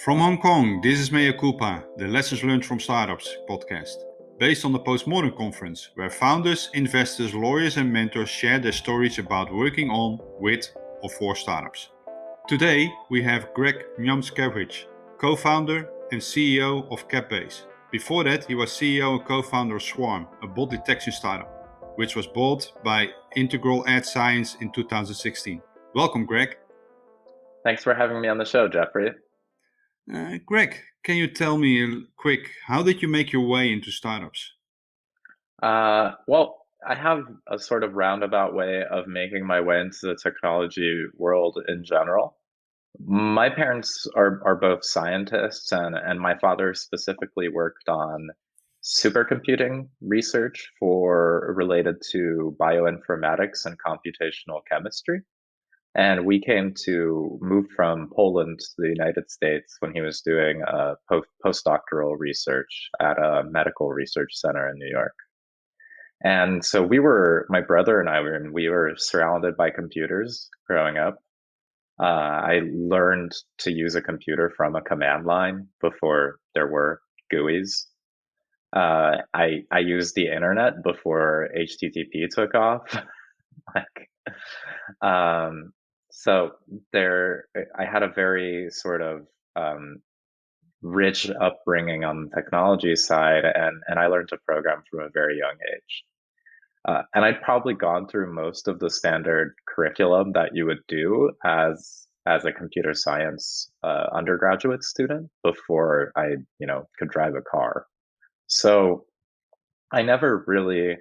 From Hong Kong, this is Mea Culpa, the Lessons Learned from Startups podcast, based on the Postmodern Conference, where founders, investors, lawyers, and mentors share their stories about working on, with, or for startups. Today, we have Greg Maiskiewicz, co-founder and CEO of Capbase. Before that, he was CEO and co-founder of Swarm, a bot detection startup, which was bought by Integral Ad Science in 2016. Welcome, Greg. Thanks for having me on the show, Jeffrey. Greg, can you tell me quick, how did you make your way into startups? Well, I have a sort of roundabout way of making my way into the technology world in general. My parents are both scientists, and my father specifically worked on supercomputing research for related to bioinformatics and computational chemistry. And we came to move from Poland to the United States when he was doing postdoctoral research at a medical research center in New York. And so my brother and we were surrounded by computers growing up. I learned to use a computer from a command line before there were GUIs. I used the internet before HTTP took off. like, um, so I had a very sort of rich upbringing on the technology side, and I learned to program from a very young age. And I'd probably gone through most of the standard curriculum that you would do as a computer science undergraduate student before I, could drive a car. So I never really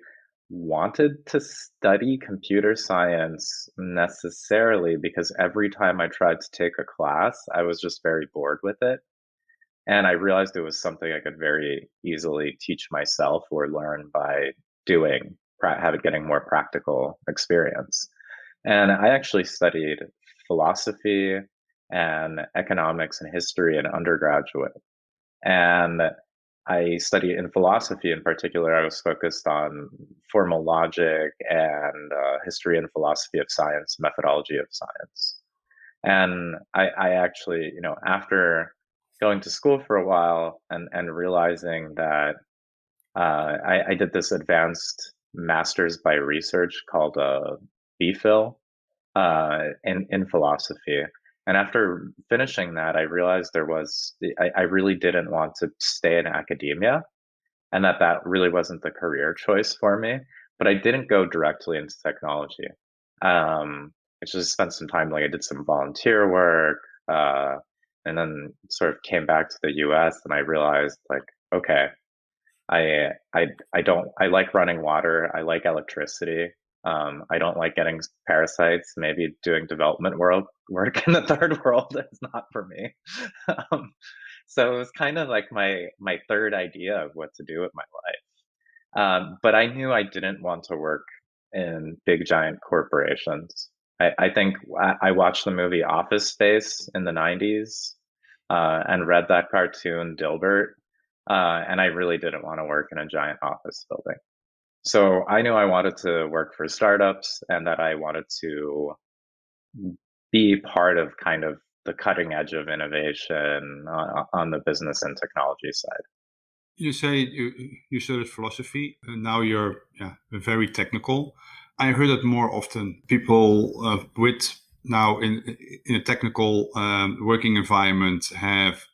wanted to study computer science necessarily because every time I tried to take a class, I was just very bored with it. And I realized it was something I could very easily teach myself or learn by doing, getting more practical experience. And I actually studied philosophy and economics and history in undergraduate. And I studied in philosophy in particular. I was focused on formal logic and history and philosophy of science, methodology of science. And I actually, after going to school for a while and realizing that I did this advanced master's by research called BPhil in philosophy. And after finishing that, I realized I really didn't want to stay in academia and that really wasn't the career choice for me. But I didn't go directly into technology. I just spent some time, I did some volunteer work, and then sort of came back to the US and I realized okay, I like running water. I like electricity. I don't like getting parasites. Maybe doing development work in the third world is not for me. um, so it was kind of like my third idea of what to do with my life. But I knew I didn't want to work in big giant corporations. I think I watched the movie Office Space in the 90s and read that cartoon Dilbert. And I really didn't want to work in a giant office building. So I knew I wanted to work for startups and that I wanted to be part of kind of the cutting edge of innovation on the business and technology side. You say you studied philosophy, and now you're very technical. I heard it more often. People with now in a technical working environment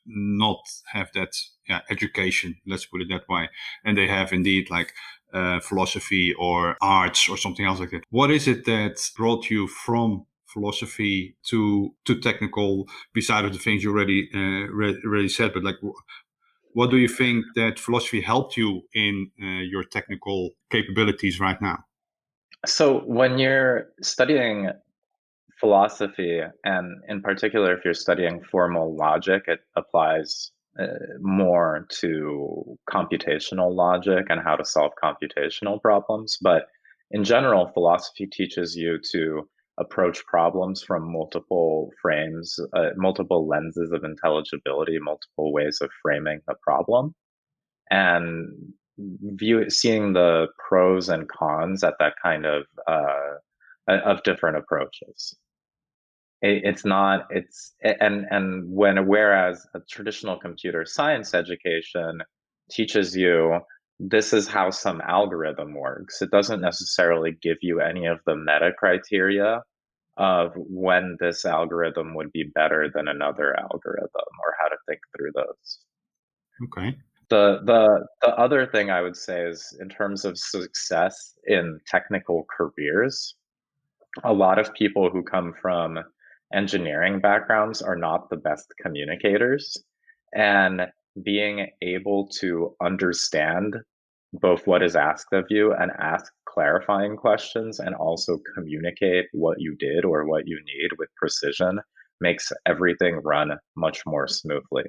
not have that education. Let's put it that way, and they have indeed philosophy or arts or something else like that. What is it that brought you from philosophy to technical? Besides the things you already said, but what do you think that philosophy helped you in your technical capabilities right now? So when you're studying philosophy, and in particular, if you're studying formal logic, it applies more to computational logic and how to solve computational problems. But in general, philosophy teaches you to approach problems from multiple frames, multiple lenses of intelligibility, multiple ways of framing the problem, and seeing the pros and cons at that kind of different approaches. It's not, and whereas a traditional computer science education teaches you this is how some algorithm works, it doesn't necessarily give you any of the meta criteria of when this algorithm would be better than another algorithm or how to think through those. Okay. The other thing I would say is in terms of success in technical careers, a lot of people who come from engineering backgrounds are not the best communicators. And being able to understand both what is asked of you and ask clarifying questions and also communicate what you did or what you need with precision makes everything run much more smoothly.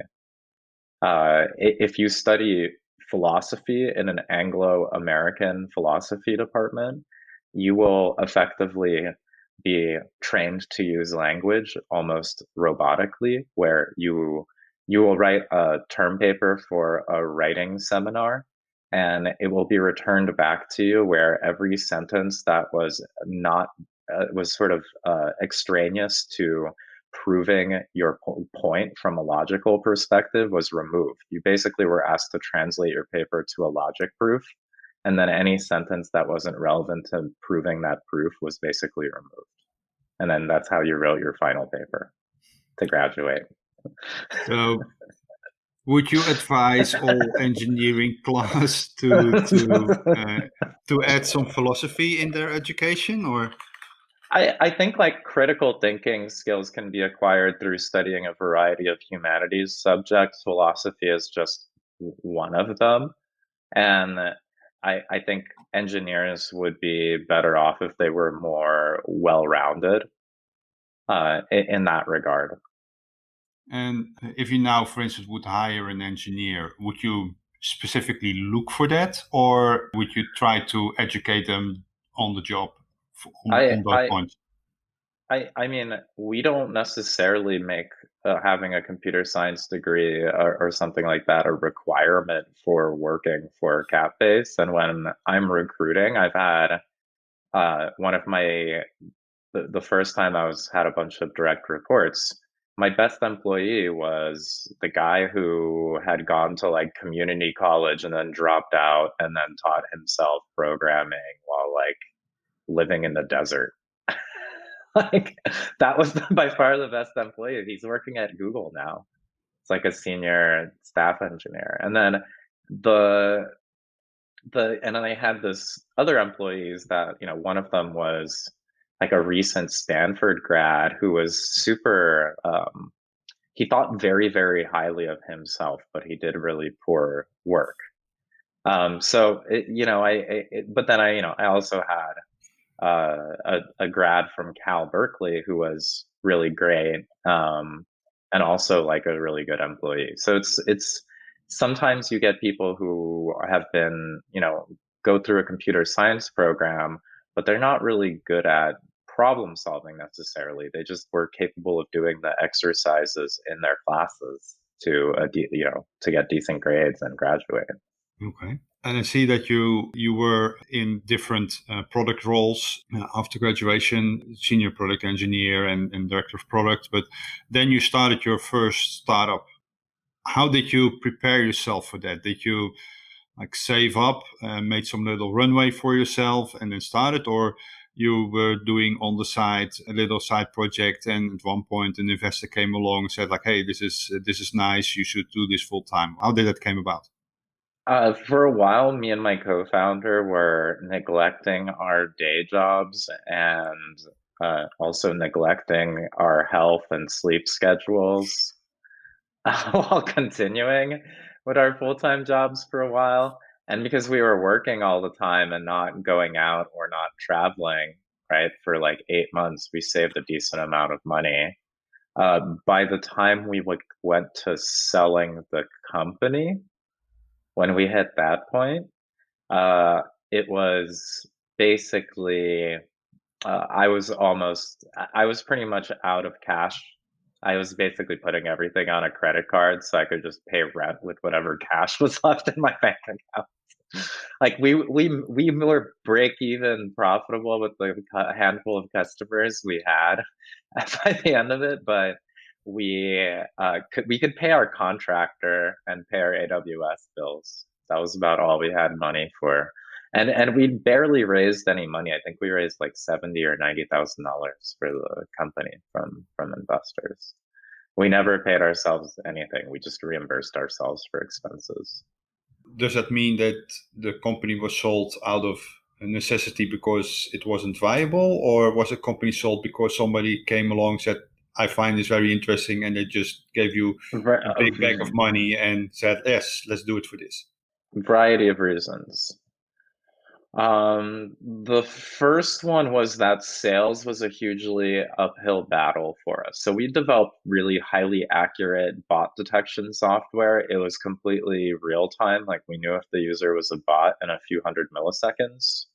If you study philosophy in an Anglo-American philosophy department, you will effectively be trained to use language almost robotically, where you will write a term paper for a writing seminar, and it will be returned back to you where every sentence that was not was sort of extraneous to proving your point from a logical perspective was removed. You basically were asked to translate your paper to a logic proof, and then any sentence that wasn't relevant to proving that proof was basically removed. And then that's how you wrote your final paper to graduate. So would you advise all engineering class to add some philosophy in their education, or? I think like critical thinking skills can be acquired through studying a variety of humanities subjects. Philosophy is just one of them. And I think engineers would be better off if they were more well-rounded in that regard. And if you now, for instance, would hire an engineer, would you specifically look for that, or would you try to educate them on the job I on that I point? I mean, we don't necessarily make having a computer science degree or something like that a requirement for working for CapBase. And when I'm recruiting, I've had one of my the first time I was had a bunch of direct reports, my best employee was the guy who had gone to like community college and then dropped out and then taught himself programming while like living in the desert. Like that was by far the best employee. He's working at Google now. It's like a senior staff engineer. And then the and then I had this other employees that, one of them was like a recent Stanford grad who was super he thought very, very highly of himself, but he did really poor work. So but then I also had a grad from Cal Berkeley who was really great, and also like a really good employee. So it's sometimes you get people who have been, go through a computer science program, but they're not really good at problem solving necessarily. They just were capable of doing the exercises in their classes to get decent grades and graduate. Okay. And I see that you were in different product roles after graduation, senior product engineer and director of product. But then you started your first startup. How did you prepare yourself for that? Did you like save up, made some little runway for yourself, and then started, or you were doing on the side a little side project, and at one point an investor came along and said like, "Hey, this is nice. You should do this full time." How did that came about? For a while, me and my co-founder were neglecting our day jobs and also neglecting our health and sleep schedules while continuing with our full-time jobs for a while. And because we were working all the time and not going out or not traveling, right, for like 8 months, we saved a decent amount of money. By the time we went to selling the company, when we hit that point, uh, it was basically I was pretty much out of cash. I was basically putting everything on a credit card so I could just pay rent with whatever cash was left in my bank account. Like we were break even profitable with the handful of customers we had, by the end of it, but we could pay our contractor and pay our AWS bills. That was about all we had money for. And we barely raised any money. I think we raised like 70 or $90,000 for the company from investors. We never paid ourselves anything. We just reimbursed ourselves for expenses. Does that mean that the company was sold out of necessity because it wasn't viable, or was the company sold because somebody came along and said, "I find this very interesting," and they just gave you a big bag of money and said, "Yes, let's do it for this"? Variety of reasons. The first one was that sales was a hugely uphill battle for us. So we developed really highly accurate bot detection software. It was completely real time. Like we knew if the user was a bot in a few hundred milliseconds,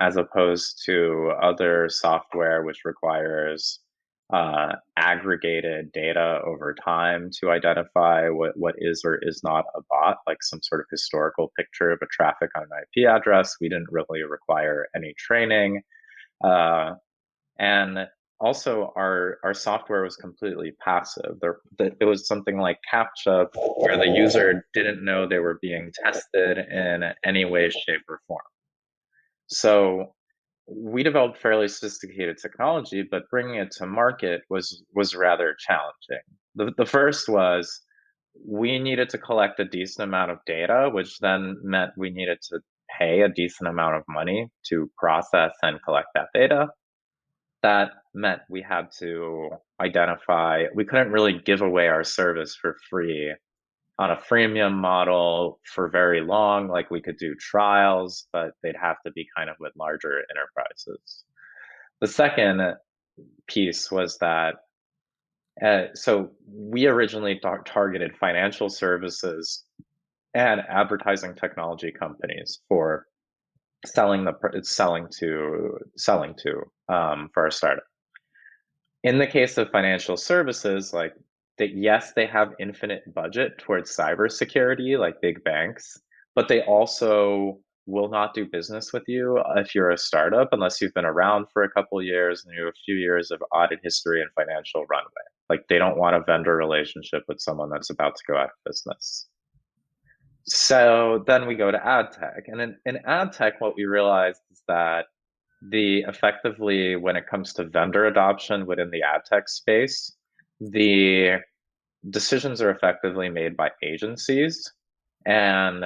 as opposed to other software which requires aggregated data over time to identify what is or is not a bot, like some sort of historical picture of a traffic on an IP address. We didn't really require any training. And also our software was completely passive. It was something like CAPTCHA, where the user didn't know they were being tested in any way, shape, or form. So we developed fairly sophisticated technology, but bringing it to market was rather challenging. The first was we needed to collect a decent amount of data, which then meant we needed to pay a decent amount of money to process and collect that data. That meant we had to identify, we couldn't really give away our service for free on a freemium model for very long. Like we could do trials, but they'd have to be kind of with larger enterprises. The second piece was that so we originally targeted financial services and advertising technology companies for selling to for our startup. In the case of financial services, like that, yes, they have infinite budget towards cybersecurity, like big banks, but they also will not do business with you if you're a startup unless you've been around for a couple of years and you have a few years of audit history and financial runway. Like they don't want a vendor relationship with someone that's about to go out of business. So then we go to ad tech. And in ad tech, what we realized is that the effectively when it comes to vendor adoption within the ad tech space, the decisions are effectively made by agencies, and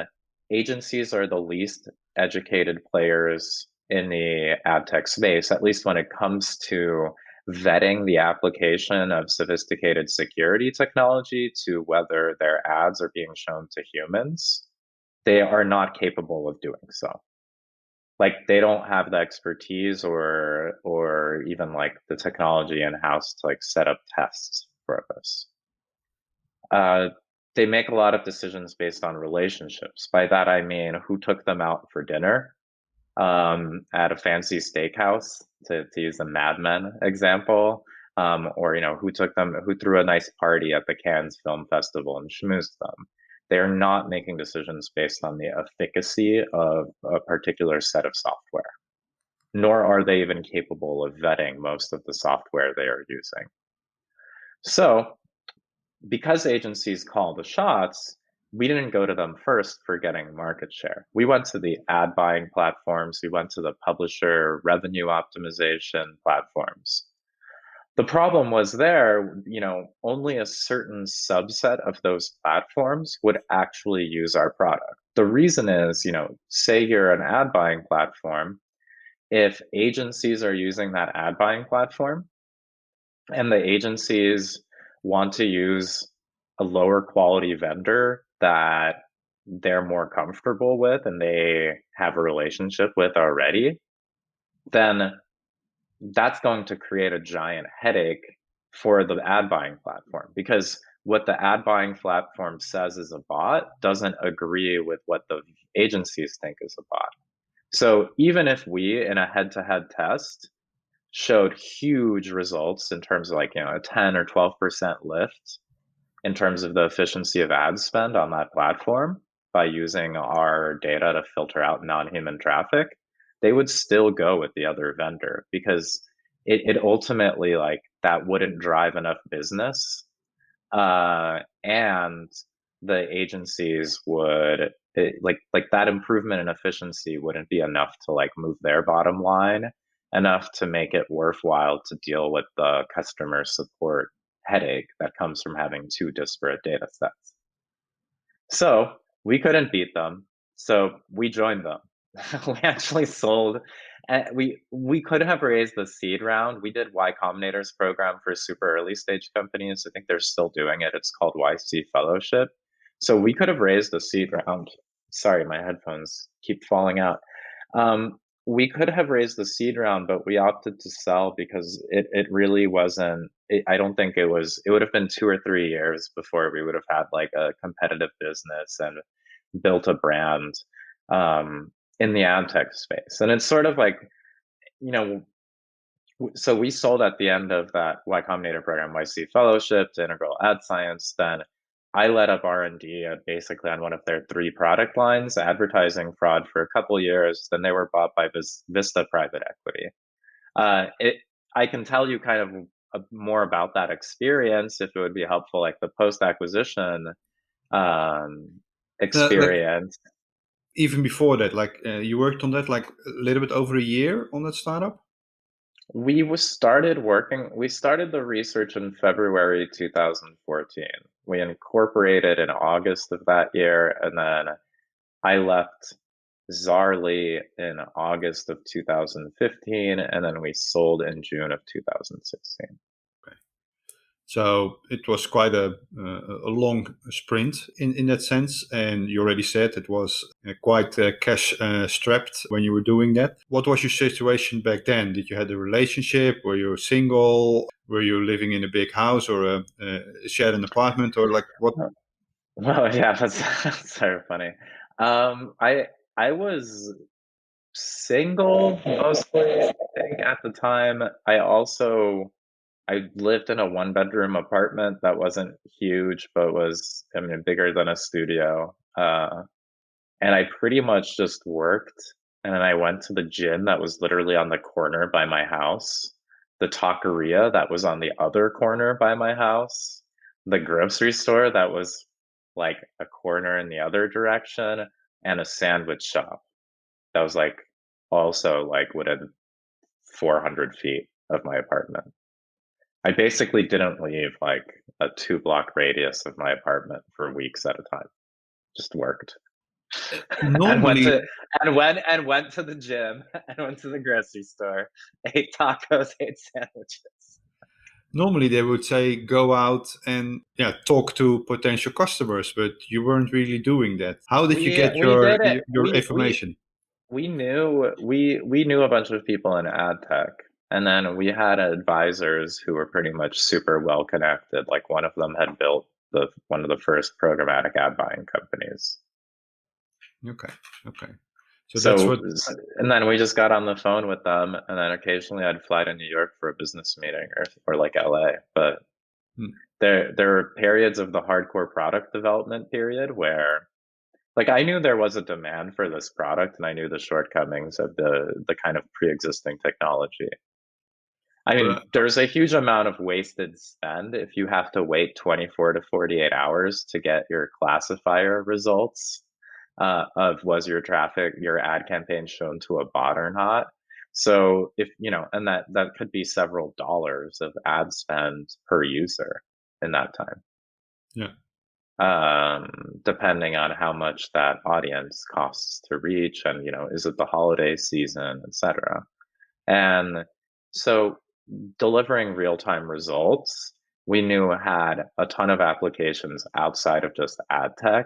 agencies are the least educated players in the ad tech space, at least when it comes to vetting the application of sophisticated security technology to whether their ads are being shown to humans. They are not capable of doing so. Like they don't have the expertise or even like the technology in house to like set up tests for this. Uh, they make a lot of decisions based on relationships. By that I mean who took them out for dinner at a fancy steakhouse, to use a Mad Men example, or who threw a nice party at the Cannes Film Festival and schmoozed them. They're not making decisions based on the efficacy of a particular set of software, nor are they even capable of vetting most of the software they are using. So, because agencies call the shots, we didn't go to them first for getting market share. We went to the ad buying platforms, we went to the publisher revenue optimization platforms. The problem was there, only a certain subset of those platforms would actually use our product. The reason is, say you're an ad buying platform, if agencies are using that ad buying platform and the agencies want to use a lower quality vendor that they're more comfortable with and they have a relationship with already, then that's going to create a giant headache for the ad buying platform, because what the ad buying platform says is a bot doesn't agree with what the agencies think is a bot. So even if we, in a head-to-head test, showed huge results in terms of like, a 10 or 12% lift in terms of the efficiency of ad spend on that platform by using our data to filter out non-human traffic, they would still go with the other vendor because it ultimately like that wouldn't drive enough business. And the agencies would like that improvement in efficiency wouldn't be enough to like move their bottom line enough to make it worthwhile to deal with the customer support headache that comes from having two disparate data sets. So we couldn't beat them. So we joined them. We actually sold, and we could have raised the seed round. We did Y Combinator's program for super early stage companies. I think they're still doing it. It's called YC Fellowship. So we could have raised the seed round. Sorry, my headphones keep falling out. We could have raised the seed round, but we opted to sell because it really wasn't. I don't think it was. It would have been 2 or 3 years before we would have had like a competitive business and built a brand in the ad tech space. And it's sort of like, you know, so we sold at the end of that Y Combinator program, YC Fellowship to Integral Ad Science. Then I led up R&D basically on one of their 3 product lines, advertising fraud, for a couple years. Then they were bought by Vista Private Equity. I can tell you kind of more about that experience if it would be helpful, like the post-acquisition Like experience. even before that, you worked on that like a little bit over a year on that startup. We started the research in February 2014. We incorporated in August of that year, and then I left Zarly in August of 2015, and then we sold in June of 2016. So it was quite a long sprint in that sense. And you already said it was quite cash strapped when you were doing that. What was your situation back then? Did you have a relationship? Were you single? Were you living in a big house or shared an apartment, or like what? Well, yeah, that's so funny. I was single mostly, I think, at the time. I lived in a 1 bedroom apartment that wasn't huge, but was, I mean, bigger than a studio. And I pretty much just worked. And then I went to the gym that was literally on the corner by my house, the taqueria that was on the other corner by my house, the grocery store that was like a corner in the other direction, and a sandwich shop that was like also like within 400 feet of my apartment. I basically didn't leave like a 2 block radius of my apartment for weeks at a time. Just worked. and went Normally, to went to the gym and went to the grocery store, ate tacos, ate sandwiches. normally they would say go out and talk to potential customers, but you weren't really doing that. How did you get We did it. your information? We knew a bunch of people in ad tech, and then we had advisors who were pretty much super well connected. Like one of them had built one of the first programmatic ad buying companies. Okay, okay. So that's So, what. and then we just got on the phone with them, and then occasionally I'd fly to New York for a business meeting, or like LA. But Hmm. there are periods of the hardcore product development period where, like, I knew there was a demand for this product, and I knew the shortcomings of the kind of pre-existing technology. I mean, But there's a huge amount of wasted spend if you have to wait 24 to 48 hours to get your classifier results of was your ad campaign shown to a bot or not. So if, and that could be several dollars of ad spend per user in that time. yeah, Depending on how much that audience costs to reach, and is it the holiday season, etc. And so delivering real-time results, we knew had a ton of applications outside of just ad tech.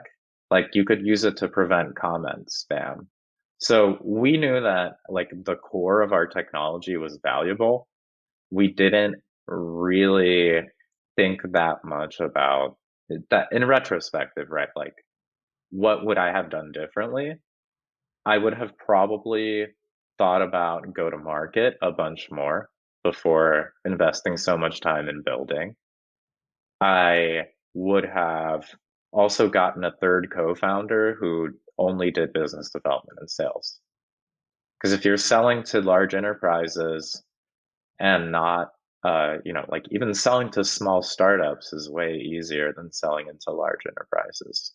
Like you could use it to prevent comment spam. So we knew that like the core of our technology was valuable. We didn't really think that much about that in retrospective, right? Like, what would I have done differently? I would have probably thought about go to market a bunch more before investing so much time in building. I would have also gotten a third co-founder who only did business development and sales. Because if you're selling to large enterprises and not like even selling to small startups is way easier than selling into large enterprises.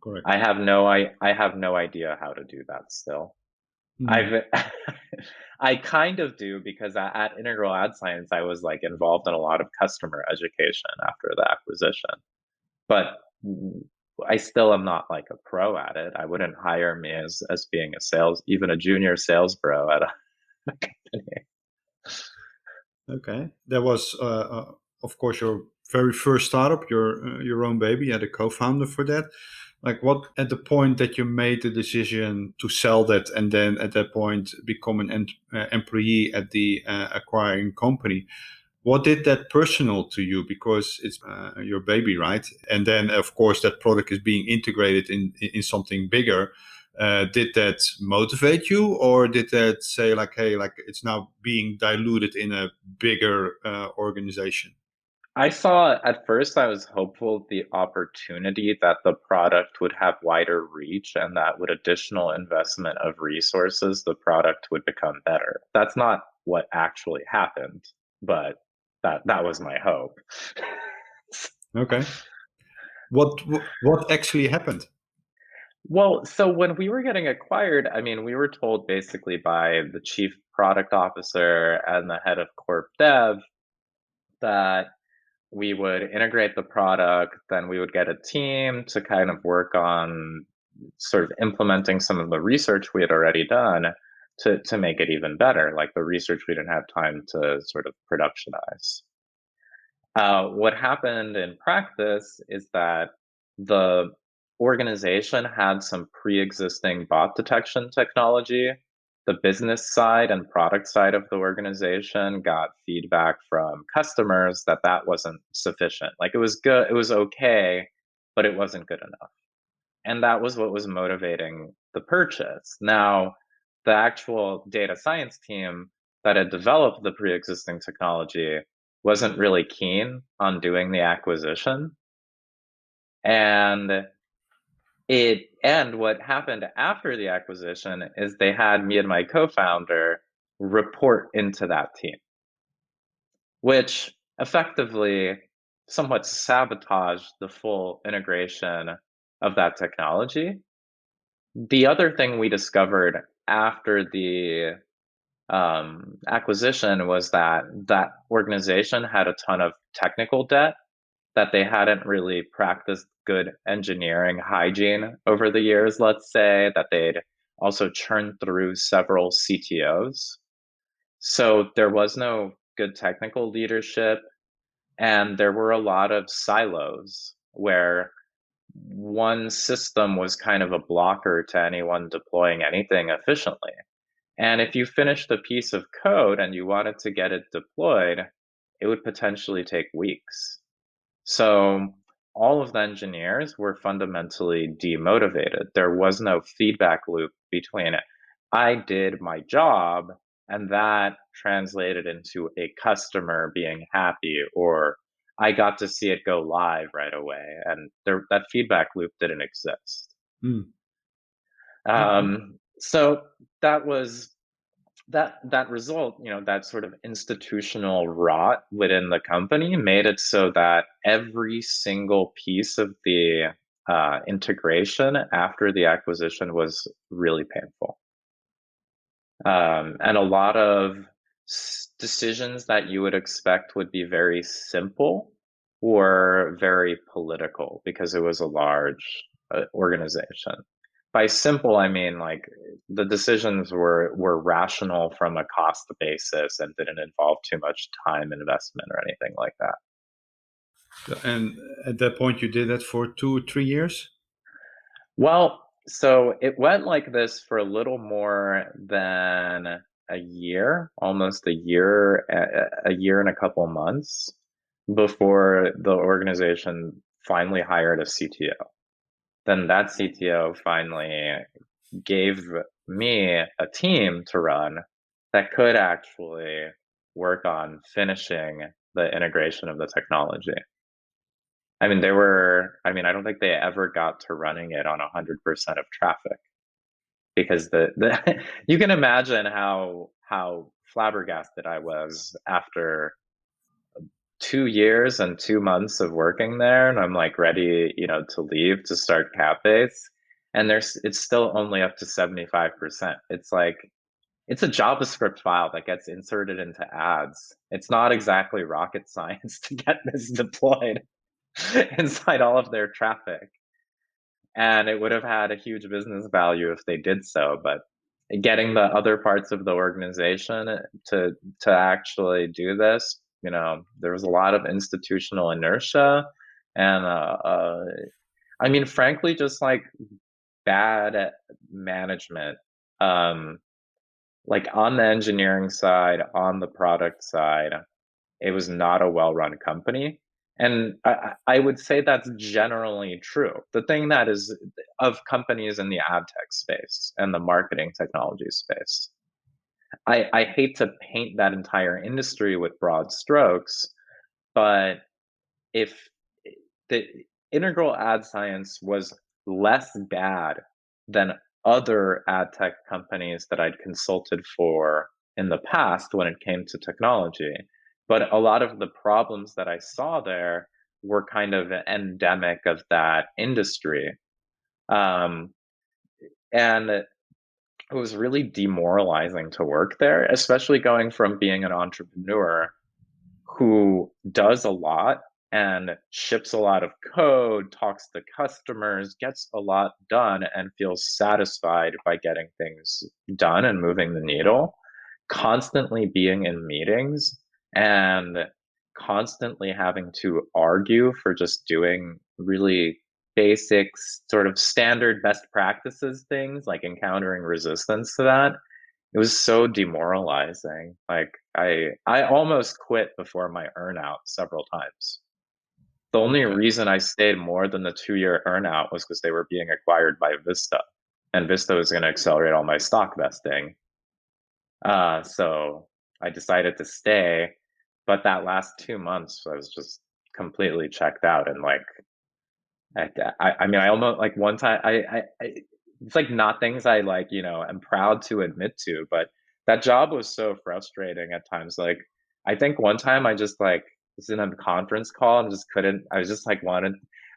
Correct. I have no idea how to do that still. Hmm. I've I kind of do because at Integral Ad Science I was like involved in a lot of customer education after the acquisition. But I still am not like a pro at it. I wouldn't hire me as being a sales, even a junior sales bro at a company. Okay, that was, of course, your very first startup, your own baby. You had a co-founder for that. Like, what at the point that you made the decision to sell that, and then at that point become an employee at the acquiring company? What did that personal to you? Because it's your baby, right? And then, of course, that product is being integrated in something bigger. Did that motivate you, or did that say like, hey, like it's now being diluted in a bigger organization? I saw at first I was hopeful the opportunity that the product would have wider reach and that with additional investment of resources, the product would become better. That's not what actually happened, but that was my hope. Okay, what actually happened? Well, so when we were getting acquired, I mean, we were told basically by the chief product officer and the head of corp dev that we would integrate the product, then we would get a team to kind of work on sort of implementing some of the research we had already done to make it even better, like the research we didn't have time to sort of productionize. What happened in practice is that the organization had some pre-existing bot detection technology. The business side and product side of the organization got feedback from customers that that wasn't sufficient. Like it was good, it was okay, but it wasn't good enough. And that was what was motivating the purchase. Now, the actual data science team that had developed the pre-existing technology wasn't really keen on doing the acquisition. And what happened after the acquisition is they had me and my co-founder report into that team, which effectively somewhat sabotaged the full integration of that technology. The other thing we discovered after the acquisition was that that organization had a ton of technical debt, that they hadn't really practiced good engineering hygiene over the years, let's say, that they'd also churned through several CTOs. So there was no good technical leadership, and there were a lot of silos where one system was kind of a blocker to anyone deploying anything efficiently. And if you finished a piece of code and you wanted to get it deployed, it would potentially take weeks. So all of the engineers were fundamentally demotivated. There was no feedback loop between it. I did my job, and that translated into a customer being happy, or I got to see it go live right away. And that feedback loop didn't exist. Hmm. Okay. So that was that result, that sort of institutional rot within the company made it so that every single piece of the integration after the acquisition was really painful. And a lot of decisions that you would expect would be very simple were very political because it was a large organization. By simple, I mean like the decisions were rational from a cost basis and didn't involve too much time investment or anything like that. And at that point, you did that for 2 or 3 years. Well, so it went like this for a little more than a year, almost a year and a couple months before the organization finally hired a CTO. Then that CTO finally gave me a team to run that could actually work on finishing the integration of the technology. I mean, I don't think they ever got to running it on 100% of traffic because the you can imagine how flabbergasted I was after 2 years and 2 months of working there, and I'm like ready, to leave to start Capbase. And it's still only up to 75%. It's like it's a JavaScript file that gets inserted into ads. It's not exactly rocket science to get this deployed inside all of their traffic. And it would have had a huge business value if they did so, but getting the other parts of the organization to actually do this, there was a lot of institutional inertia, and I mean, frankly, just like bad management. Like on the engineering side, on the product side, it was not a well-run company. And I would say that's generally true. The thing that is of companies in the ad tech space and the marketing technology space. I hate to paint that entire industry with broad strokes, but if the integral ad science was less bad than other ad tech companies that I'd consulted for in the past when it came to technology. But a lot of the problems that I saw there were kind of endemic of that industry. Um, and it was really demoralizing to work there, especially going from being an entrepreneur who does a lot and ships a lot of code, talks to customers, gets a lot done, and feels satisfied by getting things done and moving the needle, constantly being in meetings and constantly having to argue for just doing really basic, sort of standard best practices things, like encountering resistance to that. It was so demoralizing. Like I almost quit before my earnout several times. The only Yeah. reason I stayed more than the 2-year earnout was because they were being acquired by Vista, and Vista was going to accelerate all my stock vesting. So I decided to stay, but that last 2 months I was just completely checked out, and like I mean, I almost like one time it's like not things I like, am proud to admit to, but that job was so frustrating at times. Like, I think one time I just like was in a conference call and just couldn't, I was just like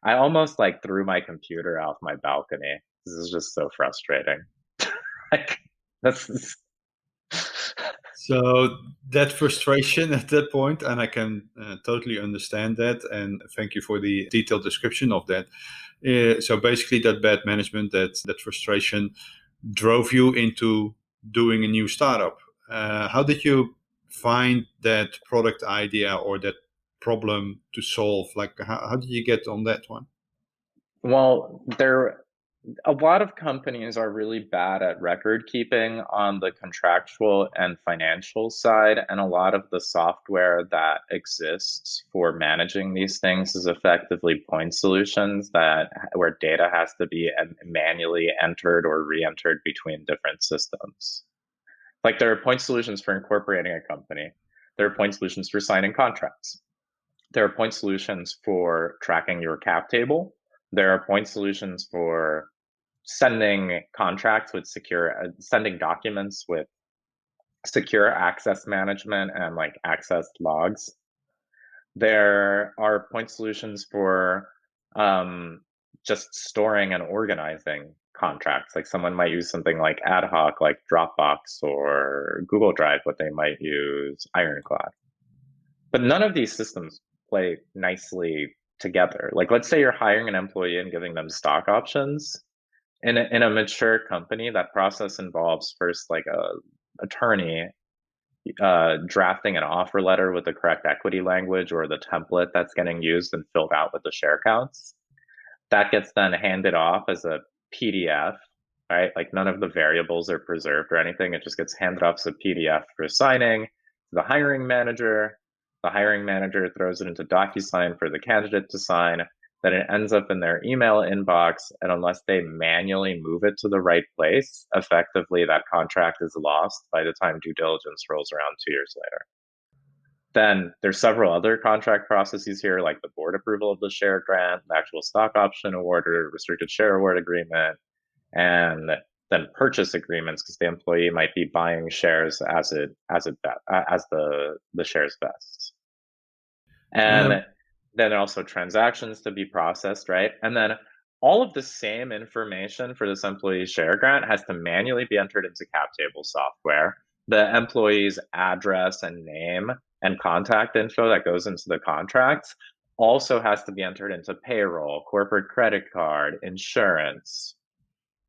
I almost like threw my computer off my balcony. This is just so frustrating. Like, that's, So that frustration at that point, and I can totally understand that. And thank you for the detailed description of that. So basically, that bad management, that frustration, drove you into doing a new startup. How did you find that product idea or that problem to solve? Like, how did you get on that one? well, a lot of companies are really bad at record keeping on the contractual and financial side, and a lot of the software that exists for managing these things is effectively point solutions that where data has to be manually entered or re-entered between different systems. Like there are point solutions for incorporating a company, there are point solutions for signing contracts, there are point solutions for tracking your cap table, there are point solutions for sending contracts with sending documents with secure access management and like access logs. There are point solutions for um, just storing and organizing contracts. Like someone might use something like ad hoc, like Dropbox or Google Drive, but they might use Ironclad. But none of these systems play nicely together. Like, let's say you're hiring an employee and giving them stock options. In a mature company, that process involves first like a attorney drafting an offer letter with the correct equity language or the template that's getting used and filled out with the share counts. That gets then handed off as a PDF, right? Like none of the variables are preserved or anything. It just gets handed off as a PDF for signing to the hiring manager. The hiring manager throws it into DocuSign for the candidate to sign. Then it ends up in their email inbox. And unless they manually move it to the right place, effectively that contract is lost by the time due diligence rolls around 2 years later. Then there's several other contract processes here, like the board approval of the share grant, the actual stock option award or restricted share award agreement, and then purchase agreements because the employee might be buying shares as the shares vest. And Yeah. then there are also transactions to be processed, right? And then all of the same information for this employee share grant has to manually be entered into cap table software. The employee's address and name and contact info that goes into the contracts also has to be entered into payroll, corporate credit card, insurance,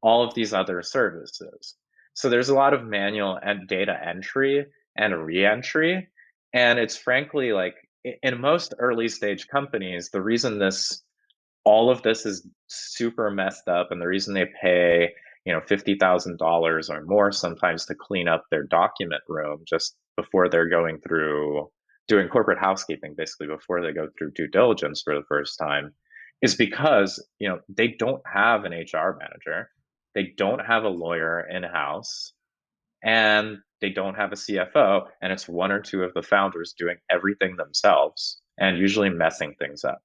all of these other services. So there's a lot of manual and data entry and re-entry. And it's frankly like in most early stage companies, the reason this all of this is super messed up and the reason they pay, $50,000 or more sometimes to clean up their document room just before they're going through doing corporate housekeeping, basically before they go through due diligence for the first time, is because they don't have an HR manager, they don't have a lawyer in house, and they don't have a CFO, and it's one or two of the founders doing everything themselves and usually messing things up.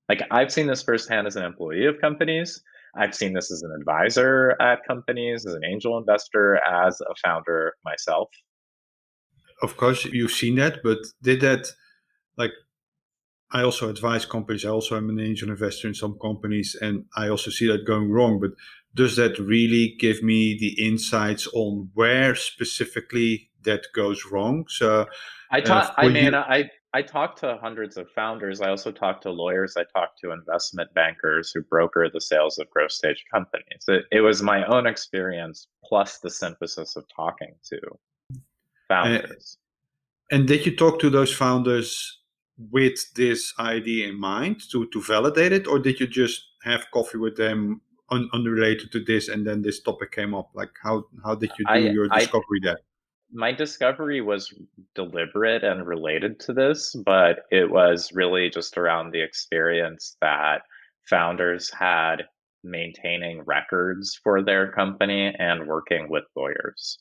Like I've seen this firsthand as an employee of companies. I've seen this as an advisor at companies, as an angel investor, as a founder myself. Of course, you've seen that, but did that, like, I also advise companies. I also am an angel investor in some companies, and I also see that going wrong. But does that really give me the insights on where specifically that goes wrong? So, I talk. I for mean, you, I talk to hundreds of founders. I also talk to lawyers. I talk to investment bankers who broker the sales of growth stage companies. It was my own experience plus the synthesis of talking to uh, founders. and did you talk to those founders with this idea in mind to validate it, or did you just have coffee with them unrelated to this, and then this topic came up? Like, how did you do your I discovery there? My discovery was deliberate and related to this, but it was really just around the experience that founders had maintaining records for their company and working with lawyers.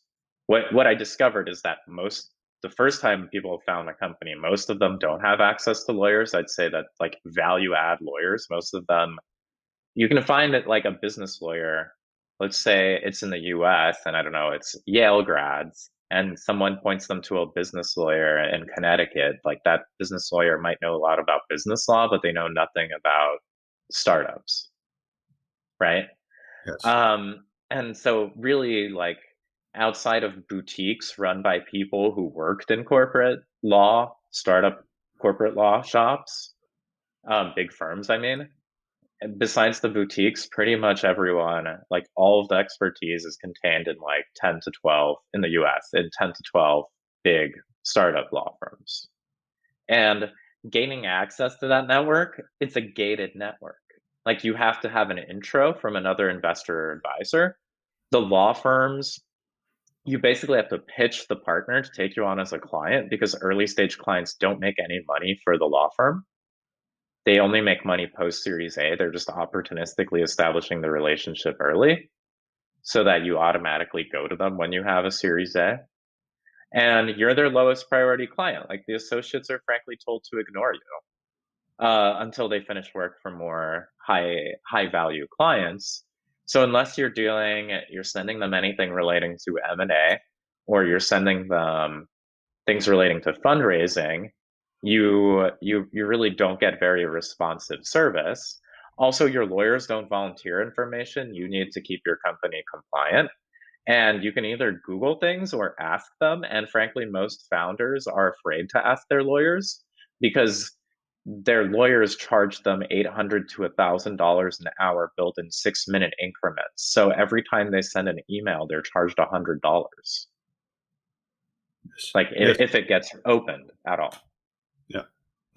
What I discovered is that the first time people found a company, most of them don't have access to lawyers. I'd say that like value add lawyers, most of them you can find it like a business lawyer. Let's say it's in the US and I don't know, it's Yale grads, and someone points them to a business lawyer in Connecticut. Like that business lawyer might know a lot about business law, but they know nothing about startups, right? Yes. And so really like outside of boutiques run by people who worked in corporate law, startup corporate law shops, big firms, I mean, besides the boutiques, pretty much everyone, like all of the expertise is contained in like 10 to 12 in the US, in 10 to 12 big startup law firms. And gaining access to that network, it's a gated network. Like you have to have an intro from another investor or advisor. The law firms, you basically have to pitch the partner to take you on as a client because early stage clients don't make any money for the law firm. They only make money post Series A. They're just opportunistically establishing the relationship early so that you automatically go to them when you have a Series A. And you're their lowest priority client. Like the associates are frankly told to ignore you until they finish work for more high value clients. So unless you're sending them anything relating to M&A, or you're sending them things relating to fundraising, you really don't get very responsive service. Also, your lawyers don't volunteer information. You need to keep your company compliant. And you can either Google things or ask them. And frankly, most founders are afraid to ask their lawyers because their lawyers charge them $800 to $1,000 an hour billed in 6-minute increments. So every time they send an email, they're charged $100. Yes. Like Yes. if it gets opened at all. Yeah.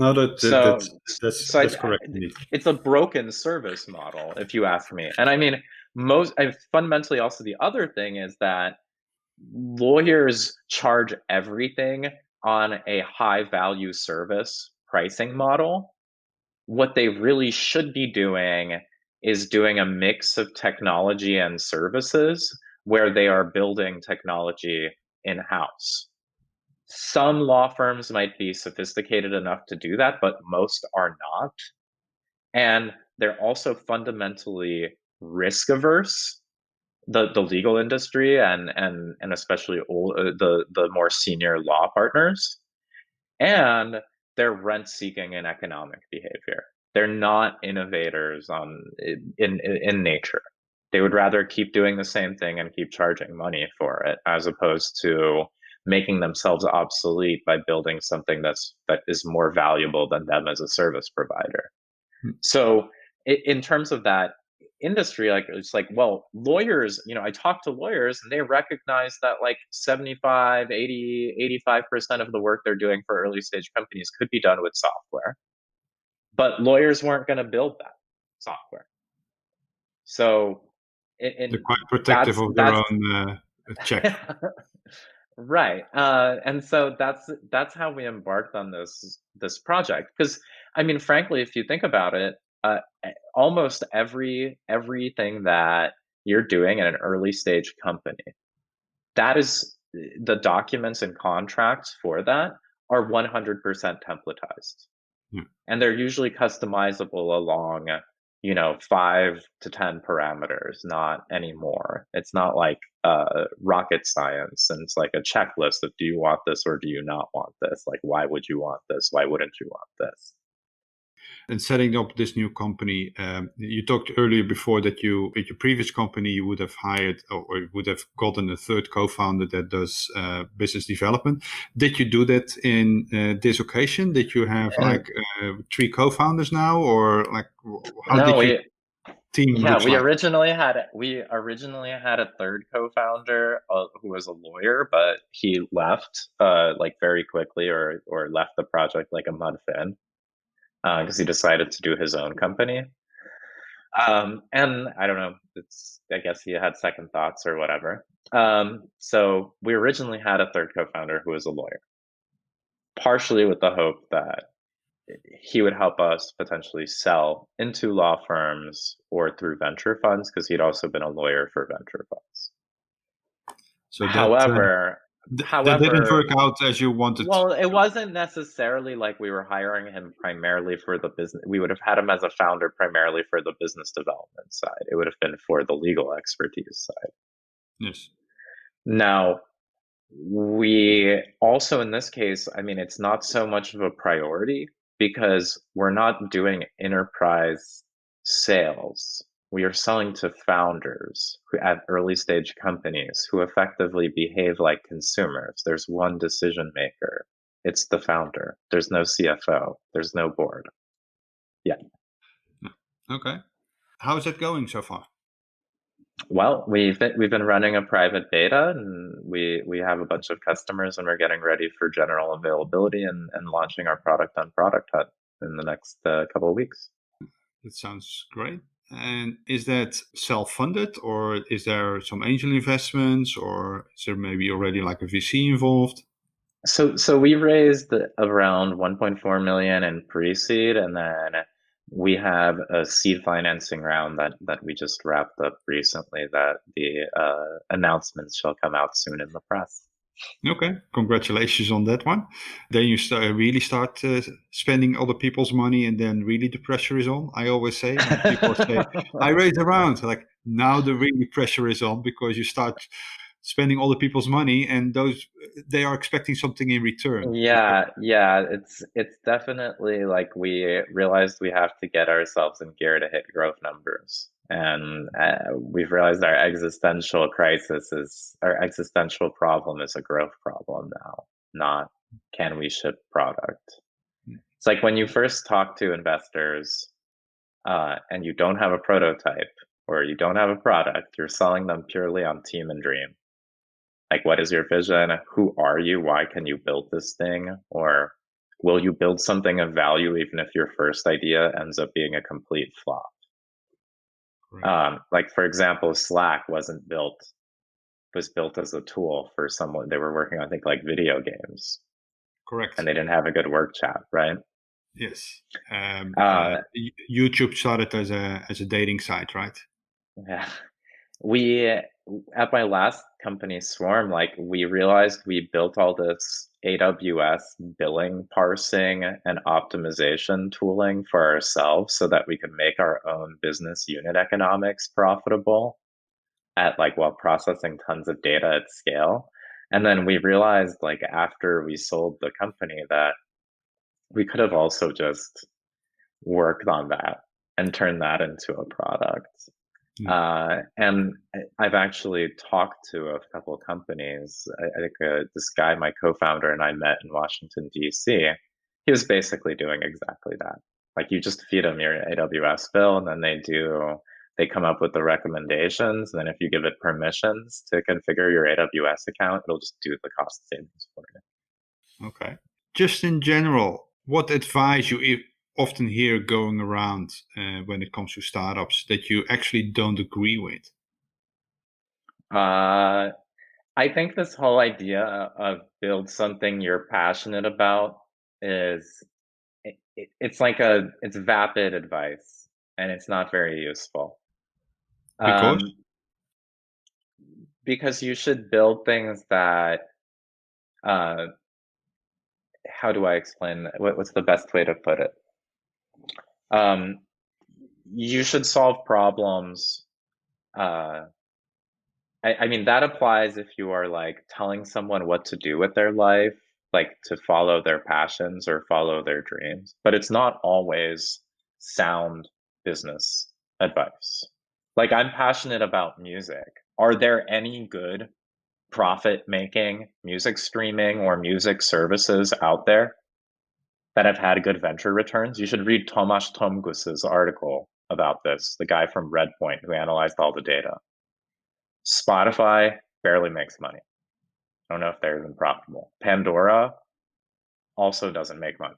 No, So, so that's correct indeed. it's a broken service model, if you ask me. And I mean, fundamentally also the other thing is that lawyers charge everything on a high value service pricing model. What they really should be doing is doing a mix of technology and services where they are building technology in house. Some law firms might be sophisticated enough to do that, but most are not. And they're also fundamentally risk averse. The legal industry and especially the more senior law partners, and they're rent-seeking in economic behavior. They're not innovators in nature. They would rather keep doing the same thing and keep charging money for it, as opposed to making themselves obsolete by building something that is more valuable than them as a service provider. Hmm. So in terms of that industry, like it's like, well, lawyers, I talk to lawyers and they recognize that like 75, 80, 85% of the work they're doing for early stage companies could be done with software, but lawyers weren't going to build that software. So They're in quite protective that's of their that's own check. right. And so that's how we embarked on this project. Because I mean, frankly, if you think about it, almost everything that you're doing in an early stage company, that is the documents and contracts for that are 100% templatized. Yeah. And they're usually customizable along 5 to 10 parameters, not anymore. It's not like rocket science, and it's like a checklist of, do you want this or do you not want this? Like, why would you want this? Why wouldn't you want this? And setting up this new company, you talked earlier before that you, at your previous company, you would have hired or would have gotten a third co-founder that does business development. Did you do that in this occasion? Did you have And like 3 co-founders now, or like how no, did your team yeah, looks like? we originally had a third co-founder who was a lawyer, but he left like very quickly, or left the project like a month in, because he decided to do his own company. And I don't know, I guess he had second thoughts or whatever. So we originally had a third co-founder who was a lawyer, partially with the hope that he would help us potentially sell into law firms or through venture funds, because he'd also been a lawyer for venture funds. So However, that didn't work however, out as you wanted. well, it wasn't necessarily like we were hiring him primarily for the business. We would have had him as a founder primarily for the business development side. It would have been for the legal expertise side. Yes. Now, we also, in this case, I mean, it's not so much of a priority because we're not doing enterprise sales. We are selling to founders at early stage companies who effectively behave like consumers. There's one decision maker. It's the founder. There's no CFO. There's no board. Yeah. Okay. How is it going so far? Well, we've been running a private beta, and we have a bunch of customers, and we're getting ready for general availability and launching our product on Product Hut in the next couple of weeks. That sounds great. And is that self-funded, or is there some angel investments, or is there maybe already like a VC involved? So we raised around 1.4 million in pre-seed, and then we have a seed financing round that we just wrapped up recently, that the announcements shall come out soon in the press. Okay, congratulations on that one. Then you really start spending other people's money, and then really the pressure is on. I always say when people say, I raised a round, like now the really pressure is on, because you start spending other people's money, and those they are expecting something in return. Yeah, it's definitely like we realized we have to get ourselves in gear to hit growth numbers. And we've realized our existential problem is a growth problem now, not can we ship product. It's like when you first talk to investors, and you don't have a prototype or you don't have a product, you're selling them purely on team and dream. Like, what is your vision? Who are you? Why can you build this thing? Or will you build something of value even if your first idea ends up being a complete flop? Like, for example, Slack was built as a tool for someone. They were working on, I think, like video games, and Correct. they didn't have a good work chat, right? Yes. Uh, YouTube started as a dating site, right? yeah. We, at my last company, Swarm, like we realized we built all this AWS billing, parsing, and optimization tooling for ourselves so that we could make our own business unit economics profitable while processing tons of data at scale. And then we realized, like, after we sold the company, that we could have also just worked on that and turned that into a product. Hmm. And I've actually talked to a couple of companies. I think this guy, my co-founder, and I met in Washington, D.C. He was basically doing exactly that. Like you just feed them your AWS bill, and then they come up with the recommendations. And then if you give it permissions to configure your AWS account, it'll just do the cost savings for you. Okay. Just in general, what advice often hear going around when it comes to startups that you actually don't agree with? Uh, I think this whole idea of build something you're passionate about is it's like it's vapid advice and it's not very useful. Because, Um, because you should build things that uh, how do I explain that? What's the best way to put it? Um, you should solve problems. Uh, I mean, that applies if you are like telling someone what to do with their life, like to follow their passions or follow their dreams, but it's not always sound business advice. Like, I'm passionate about music. Are there any good profit making music streaming or music services out there that have had good venture returns? You should read Tomasz Tomgus's article about this, the guy from Redpoint who analyzed all the data. Spotify barely makes money. I don't know if they're even profitable. Pandora also doesn't make money.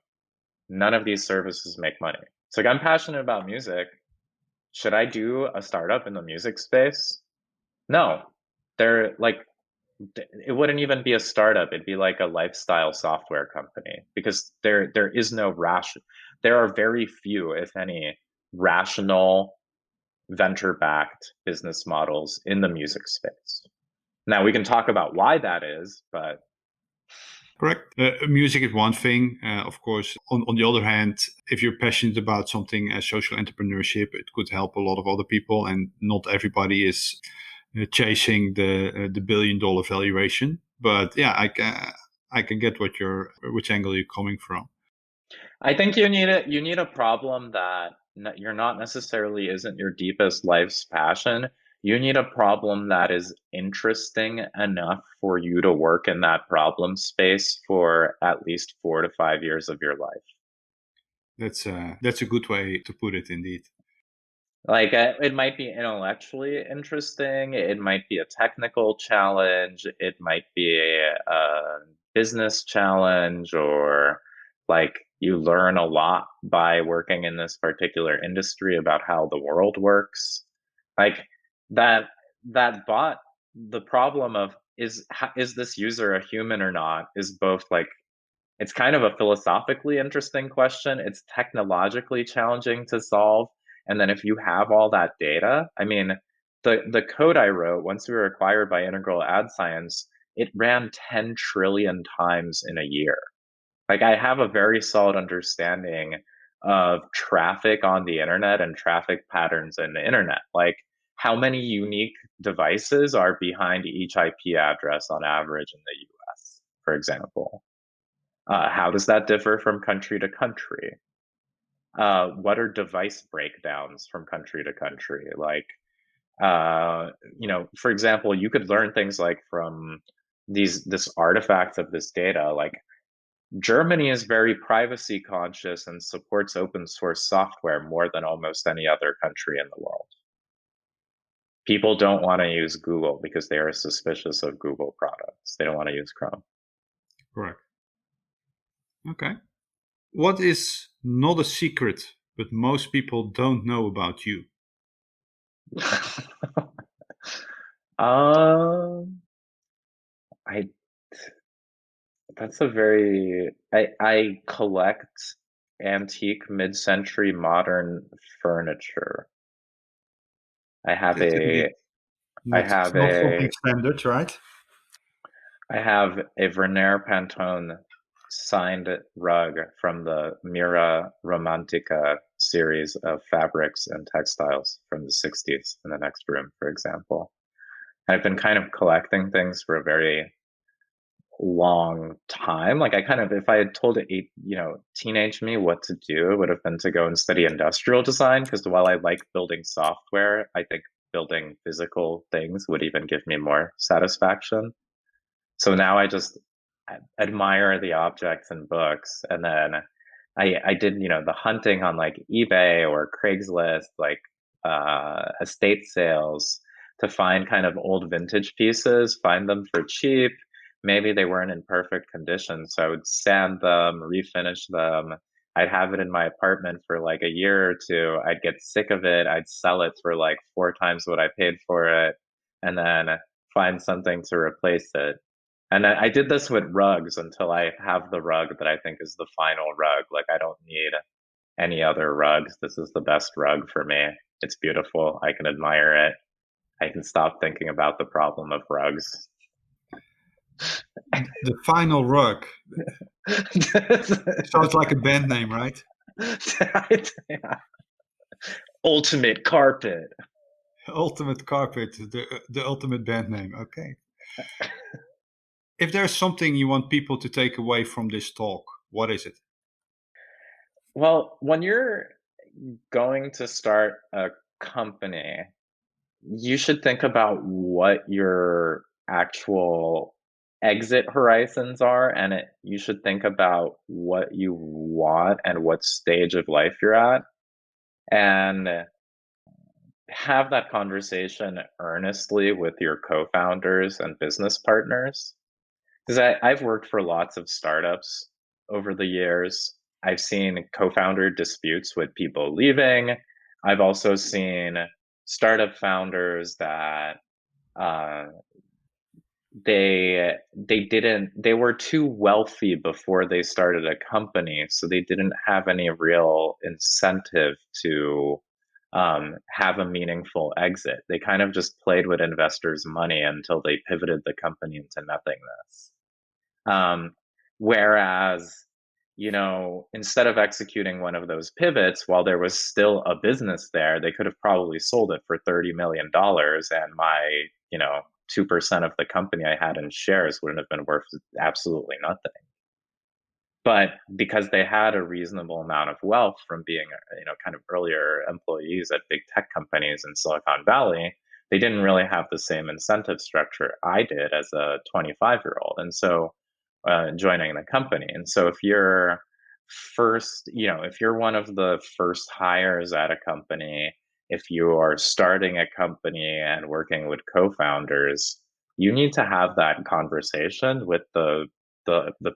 None of these services make money. So like, I'm passionate about music. Should I do a startup in the music space? No. They're like, it wouldn't even be a startup. It'd be like a lifestyle software company because there is no there are very few, if any, rational venture-backed business models in the music space. Now we can talk about why that is, but correct. Music is one thing, of course. On the other hand, if you're passionate about something as social entrepreneurship, it could help a lot of other people, and not everybody is chasing the $1 billion valuation. But yeah, I can get which angle you're coming from. I think you need a problem that you're not necessarily isn't your deepest life's passion. You need a problem that is interesting enough for you to work in that problem space for at least 4 to 5 years of your life. That's a good way to put it, indeed. Like it might be intellectually interesting, it might be a technical challenge, it might be a business challenge, or like you learn a lot by working in this particular industry about how the world works. Like that that bot, the problem of is this user a human or not is both like it's kind of a philosophically interesting question. It's technologically challenging to solve. And then if you have all that data, I mean, the code I wrote once we were acquired by Integral Ad Science, it ran 10 trillion times in a year. Like I have a very solid understanding of traffic on the internet and traffic patterns in the internet. Like how many unique devices are behind each IP address on average in the US, for example. How does that differ from country to country? What are device breakdowns from country to country? Like, for example, you could learn things like from this artifact of this data. Like, Germany is very privacy conscious and supports open source software more than almost any other country in the world. People don't want to use Google because they are suspicious of Google products. They don't want to use Chrome. Correct. Okay. What is not a secret, but most people don't know about you? um, I That's a very I collect antique mid-century modern furniture. I have It's indeed a I not have not something a standard, right? I have a Verner Pantone signed rug from the Mira Romantica series of fabrics and textiles from the 60s in the next room, for example. I've been kind of collecting things for a very long time. Like I kind of, if I had told teenage me what to do, it would have been to go and study industrial design. Because while I like building software, I think building physical things would even give me more satisfaction. So now I just admire the objects in books, and then I did the hunting on like eBay or Craigslist, like estate sales, to find kind of old vintage pieces, find them for cheap. Maybe they weren't in perfect condition, so I would sand them, refinish them. I'd have it in my apartment for like a year or two. I'd get sick of it. I'd sell it for like 4 times what I paid for it, and then find something to replace it. And I did this with rugs until I have the rug that I think is the final rug. Like I don't need any other rugs. This is the best rug for me. It's beautiful. I can admire it. I can stop thinking about the problem of rugs. The final rug. Sounds like a band name, right? Yeah. Ultimate carpet. Ultimate Carpet, the ultimate band name. Okay. If there's something you want people to take away from this talk, what is it? Well, when you're going to start a company, you should think about what your actual exit horizons are, and you should think about what you want and what stage of life you're at, and have that conversation earnestly with your co-founders and business partners. Because I've worked for lots of startups over the years. I've seen co-founder disputes with people leaving. I've also seen startup founders that uh, they were too wealthy before they started a company, so they didn't have any real incentive to have a meaningful exit. They kind of just played with investors' money until they pivoted the company into nothingness. Um, Whereas, instead of executing one of those pivots while there was still a business there, they could have probably sold it for $30 million, and my, 2% of the company I had in shares wouldn't have been worth absolutely nothing. But because they had a reasonable amount of wealth from being, kind of earlier employees at big tech companies in Silicon Valley, they didn't really have the same incentive structure I did as a 25-year-old. And so joining the company. And so if you're if you're one of the first hires at a company, if you are starting a company and working with co-founders, you need to have that conversation with the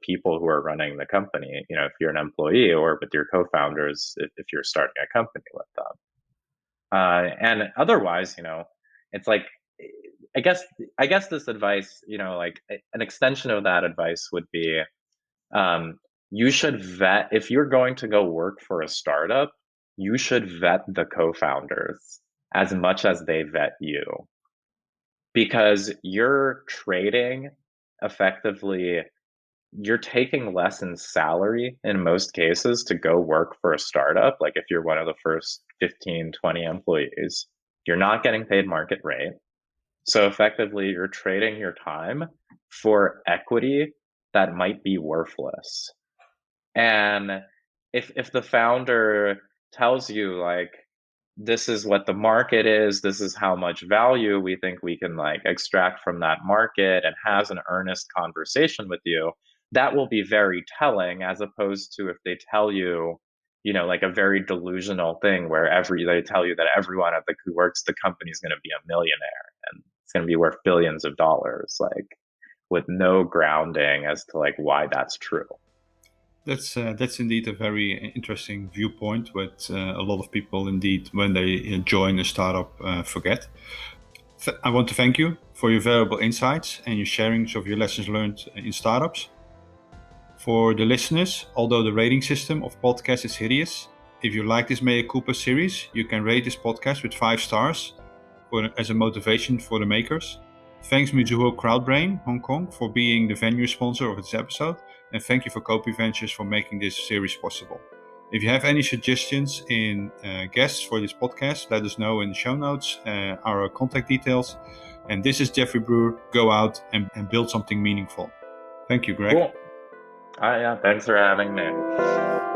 people who are running the company. If you're an employee, or with your co-founders, if you're starting a company with them. And otherwise, it's like, I guess this advice, like an extension of that advice would be, you should vet, if you're going to go work for a startup, you should vet the co-founders as much as they vet you, because you're trading effectively. You're taking less in salary in most cases to go work for a startup. Like if you're one of the first 15, 20 employees, you're not getting paid market rate. So effectively, you're trading your time for equity that might be worthless. And if the founder tells you like, this is what the market is, this is how much value we think we can like extract from that market, and has an earnest conversation with you, that will be very telling, as opposed to if they tell you, like a very delusional thing where they tell you that everyone who works the company is going to be a millionaire and it's going to be worth billions of dollars, like with no grounding as to like why that's true. That's indeed a very interesting viewpoint, what a lot of people indeed, when they join a startup, forget. I want to thank you for your valuable insights and your sharings of your lessons learned in startups. For the listeners, although the rating system of podcasts is hideous, if you like this Mea Culpa series, you can rate this podcast with 5 stars as a motivation for the makers. Thanks Mizuho Crowdbrain, Hong Kong, for being the venue sponsor of this episode, and thank you for Copy Ventures for making this series possible. If you have any suggestions in guests for this podcast, let us know in the show notes, our contact details. And this is Jeffrey Brewer. Go out and build something meaningful. Thank you, Greg. Cool. Yeah, thanks for having me.